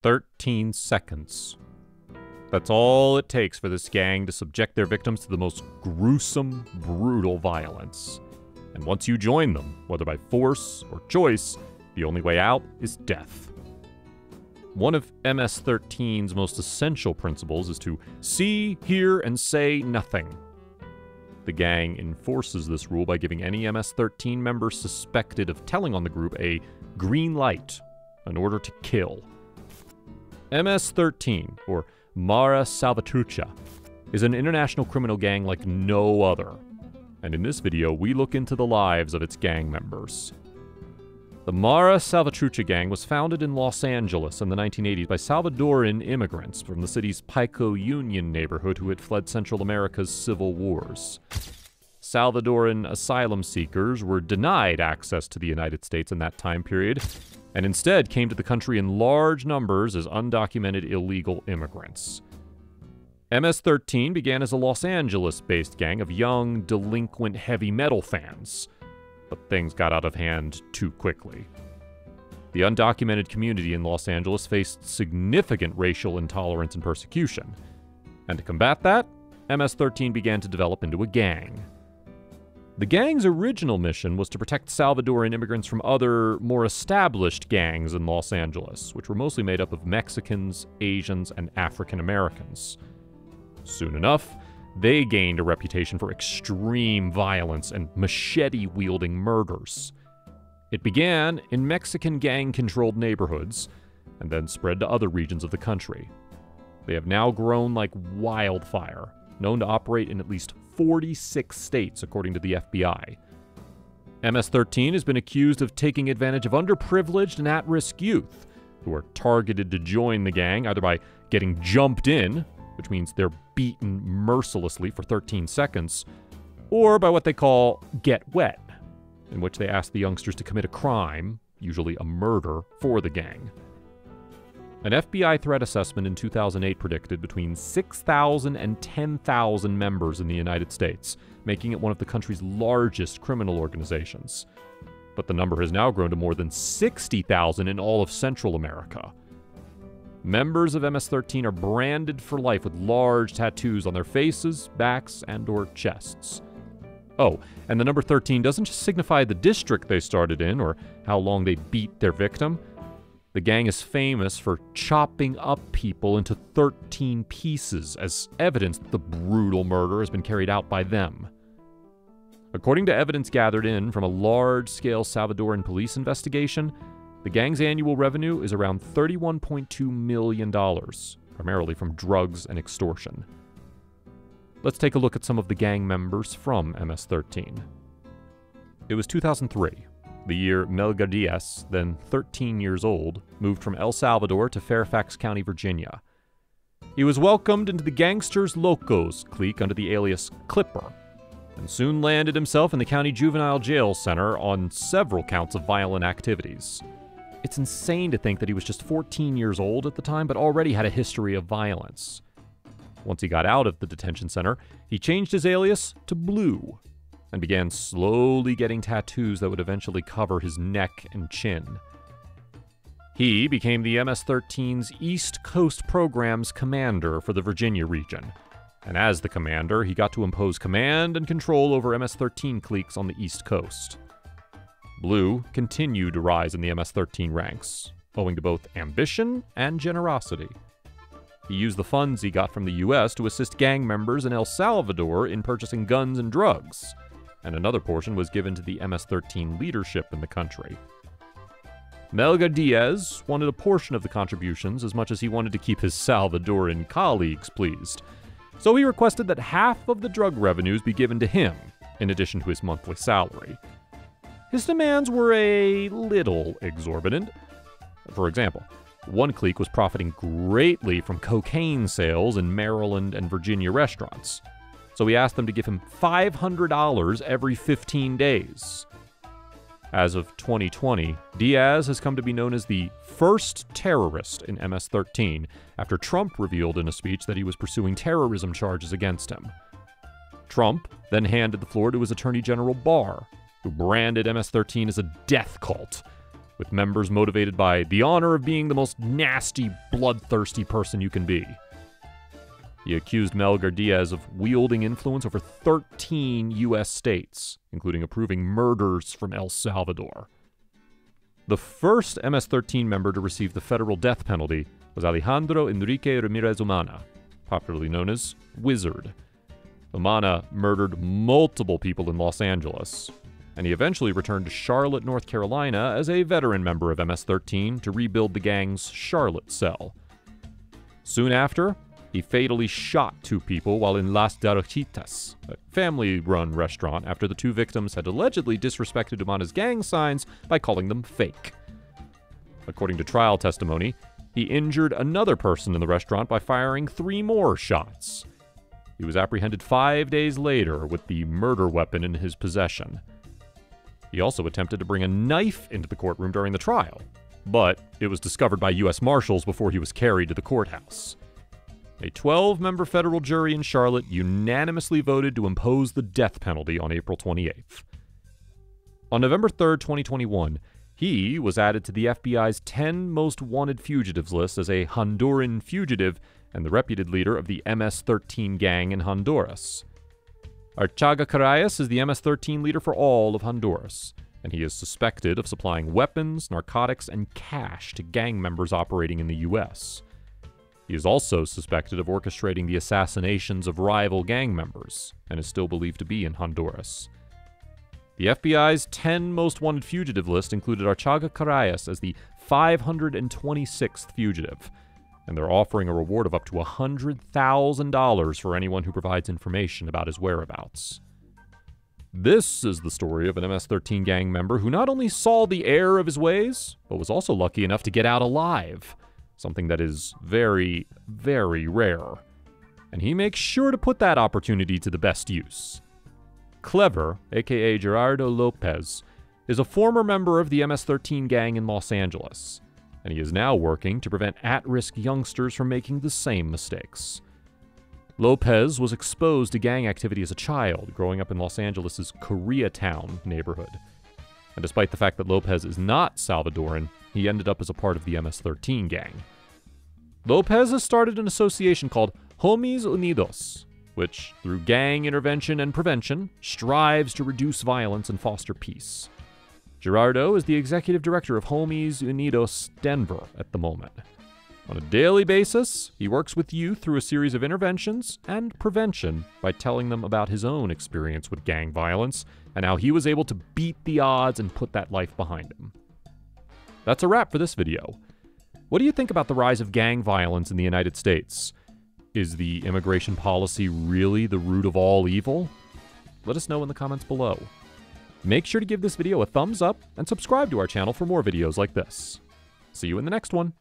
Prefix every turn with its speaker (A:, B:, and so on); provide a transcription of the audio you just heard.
A: 13 seconds. That's all it takes for this gang to subject their victims to the most gruesome, brutal violence. And once you join them, whether by force or choice, the only way out is death. One of MS-13's most essential principles is to see, hear, and say nothing. The gang enforces this rule by giving any MS-13 member suspected of telling on the group a green light, an order to kill. MS-13, or Mara Salvatrucha, is an international criminal gang like no other. And in this video, we look into the lives of its gang members. The Mara Salvatrucha gang was founded in Los Angeles in the 1980s by Salvadoran immigrants from the city's Pico-Union neighborhood who had fled Central America's civil wars. Salvadoran asylum seekers were denied access to the United States in that time period, and instead came to the country in large numbers as undocumented illegal immigrants. MS-13 began as a Los Angeles-based gang of young, delinquent heavy metal fans, but things got out of hand too quickly. The undocumented community in Los Angeles faced significant racial intolerance and persecution, and to combat that, MS-13 began to develop into a gang. The gang's original mission was to protect Salvadoran immigrants from other, more established gangs in Los Angeles, which were mostly made up of Mexicans, Asians, and African Americans. Soon enough, they gained a reputation for extreme violence and machete-wielding murders. It began in Mexican gang-controlled neighborhoods, and then spread to other regions of the country. They have now grown like wildfire, known to operate in at least 46 states, according to the FBI. MS-13 has been accused of taking advantage of underprivileged and at-risk youth, who are targeted to join the gang either by getting jumped in, which means they're beaten mercilessly for 13 seconds, or by what they call get wet, in which they ask the youngsters to commit a crime, usually a murder, for the gang. An FBI threat assessment in 2008 predicted between 6,000 and 10,000 members in the United States, making it one of the country's largest criminal organizations. But the number has now grown to more than 60,000 in all of Central America. Members of MS-13 are branded for life with large tattoos on their faces, backs, and/or chests. Oh, and the number 13 doesn't just signify the district they started in or how long they beat their victim. The gang is famous for chopping up people into 13 pieces as evidence that the brutal murder has been carried out by them. According to evidence gathered in from a large-scale Salvadoran police investigation, the gang's annual revenue is around $31.2 million, primarily from drugs and extortion. Let's take a look at some of the gang members from MS-13. It was 2003. The year Melgar Diaz, then 13 years old, moved from El Salvador to Fairfax County, Virginia. He was welcomed into the Gangsters Locos clique under the alias Clipper, and soon landed himself in the county juvenile jail center on several counts of violent activities. It's insane to think that he was just 14 years old at the time, but already had a history of violence. Once he got out of the detention center, he changed his alias to Blue, and began slowly getting tattoos that would eventually cover his neck and chin. He became the MS-13's East Coast Program's commander for the Virginia region, and as the commander, he got to impose command and control over MS-13 cliques on the East Coast. Blue continued to rise in the MS-13 ranks, owing to both ambition and generosity. He used the funds he got from the US to assist gang members in El Salvador in purchasing guns and drugs, and another portion was given to the MS-13 leadership in the country. Melgar Diaz wanted a portion of the contributions as much as he wanted to keep his Salvadoran colleagues pleased, so he requested that half of the drug revenues be given to him, in addition to his monthly salary. His demands were a little exorbitant. For example, one clique was profiting greatly from cocaine sales in Maryland and Virginia restaurants, so he asked them to give him $500 every 15 days. As of 2020, Diaz has come to be known as the first terrorist in MS-13 after Trump revealed in a speech that he was pursuing terrorism charges against him. Trump then handed the floor to his Attorney General Barr, who branded MS-13 as a death cult, with members motivated by the honor of being the most nasty, bloodthirsty person you can be. He accused Melgar Diaz of wielding influence over 13 U.S. states, including approving murders from El Salvador. The first MS-13 member to receive the federal death penalty was Alejandro Enrique Ramirez Umana, popularly known as Wizard. Umana murdered multiple people in Los Angeles, and he eventually returned to Charlotte, North Carolina as a veteran member of MS-13 to rebuild the gang's Charlotte cell. Soon after, he fatally shot 2 people while in Las Darochitas, a family-run restaurant, after the 2 victims had allegedly disrespected Umana's gang signs by calling them fake. According to trial testimony, he injured another person in the restaurant by firing 3 more shots. He was apprehended 5 days later with the murder weapon in his possession. He also attempted to bring a knife into the courtroom during the trial, but it was discovered by U.S. Marshals before he was carried to the courthouse. A 12-member federal jury in Charlotte unanimously voted to impose the death penalty on April 28th. On November 3rd, 2021, he was added to the FBI's 10 most wanted fugitives list as a Honduran fugitive and the reputed leader of the MS-13 gang in Honduras. Archaga Carayas is the MS-13 leader for all of Honduras, and he is suspected of supplying weapons, narcotics, and cash to gang members operating in the U.S. He is also suspected of orchestrating the assassinations of rival gang members, and is still believed to be in Honduras. The FBI's 10 most wanted fugitive list included Archaga Carayas as the 526th fugitive, and they're offering a reward of up to $100,000 for anyone who provides information about his whereabouts. This is the story of an MS-13 gang member who not only saw the error of his ways, but was also lucky enough to get out alive. Something that is very, very rare. And he makes sure to put that opportunity to the best use. Clever, aka Gerardo Lopez, is a former member of the MS-13 gang in Los Angeles, and he is now working to prevent at-risk youngsters from making the same mistakes. Lopez was exposed to gang activity as a child, growing up in Los Angeles' Koreatown neighborhood. And despite the fact that Lopez is not Salvadoran, he ended up as a part of the MS-13 gang. Lopez has started an association called Homies Unidos, which, through gang intervention and prevention, strives to reduce violence and foster peace. Gerardo is the executive director of Homies Unidos Denver at the moment. On a daily basis, he works with youth through a series of interventions and prevention by telling them about his own experience with gang violence and how he was able to beat the odds and put that life behind him. That's a wrap for this video. What do you think about the rise of gang violence in the United States? Is the immigration policy really the root of all evil? Let us know in the comments below. Make sure to give this video a thumbs up and subscribe to our channel for more videos like this. See you in the next one.